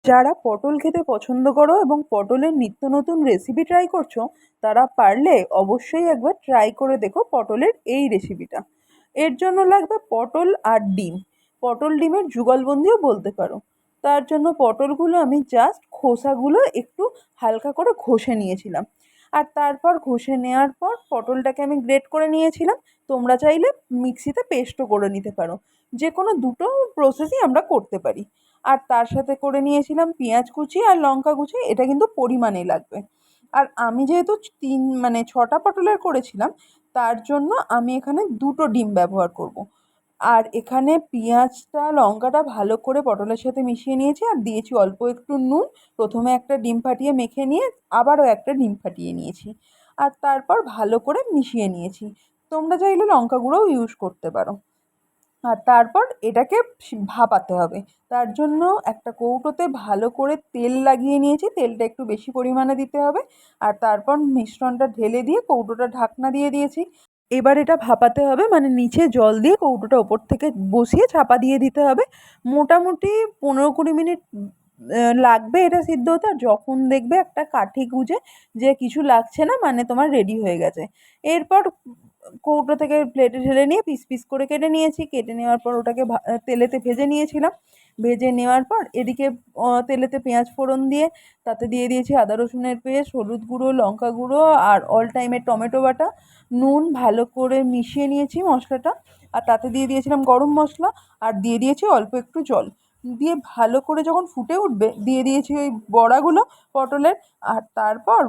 যারা পটল খেতে পছন্দ করো এবং পটলের নিত্য নতুন রেসিপি ট্রাই করছো, তারা পারলে অবশ্যই একবার ট্রাই করে দেখো পটলের এই রেসিপিটা। এর জন্য লাগবে পটল আর ডিম। পটল ডিমের যুগলবন্দিও বলতে পারো। তার জন্য পটলগুলো আমি জাস্ট খোসাগুলো একটু হালকা করে ঘষে নিয়েছিলাম। আর তারপর ঘষে নেওয়ার পর পটলটাকে আমি গ্রেট করে নিয়েছিলাম। তোমরা চাইলে মিক্সিতে পেস্টও করে নিতে পারো। যে কোনো দুটো প্রসেসই আমরা করতে পারি। আর তার সাথে করে নিয়েছিলাম পেঁয়াজ কুচি আর লঙ্কা কুচি, এটা কিন্তু পরিমাণেই লাগবে। আর আমি যেহেতু ছটা পটলের করেছিলাম, তার জন্য আমি এখানে দুটো ডিম ব্যবহার করব। আর এখানে পেঁয়াজটা লঙ্কাটা ভালো করে পটলের সাথে মিশিয়ে নিয়েছি আর দিয়েছি অল্প একটু নুন। প্রথমে একটা ডিম ফাটিয়ে মেখে নিয়ে আবারও একটা ডিম ফাটিয়ে নিয়েছি। আর তারপর ভালো করে মিশিয়ে নিয়েছি। তোমরা চাইলে লঙ্কা গুঁড়োও ইউজ করতে পারো। আর তারপর এটাকে ভাপাতে হবে। তার জন্য একটা কৌটোতে ভালো করে তেল লাগিয়ে নিয়েছি, তেলটা একটু বেশি পরিমাণে দিতে হবে। আর তারপর মিশ্রণটা ঢেলে দিয়ে কৌটোটা ঢাকনা দিয়ে দিয়েছি। এবার এটা ভাপাতে হবে, মানে নিচে জল দিয়ে কৌটোটা ওপর থেকে বসিয়ে চাপা দিয়ে দিতে হবে। মোটামুটি 15-20 মিনিট লাগবে এটা সিদ্ধ হতে। আর যখন দেখবে একটা কাঠি গুঁজে যে কিছু লাগছে না, মানে তোমার রেডি হয়ে গেছে। এরপর কৌটো থেকে প্লেটে ঢেলে নিয়ে পিস পিস করে কেটে নিয়েছি। কেটে নেওয়ার পর ওটাকে তেলেতে ভেজে নিয়েছিলাম। ভেজে নেওয়ার পর এদিকে তেলেতে পেঁয়াজ ফোড়ন দিয়ে তাতে দিয়ে দিয়েছি আদা রসুনের পেস্ট, হলুদ গুঁড়ো, লঙ্কা গুঁড়ো আর অল টাইমের টমেটো বাটা, নুন ভালো করে মিশিয়ে নিয়েছি মশলাটা। আর তাতে দিয়ে দিয়েছিলাম গরম মশলা আর দিয়ে দিয়েছি অল্প একটু জল। দিয়ে ভালো করে যখন ফুটে উঠবে দিয়ে দিয়েছি ওই বড়াগুলো পটলের। আর তারপর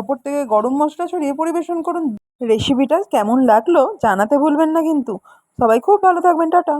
ওপর থেকে গরম মশলা ছড়িয়ে পরিবেশন করুন। রেসিপিটা কেমন লাগলো জানাতে ভুলবেন না কিন্তু। সবাই খুব ভালো থাকবেন, টাটা।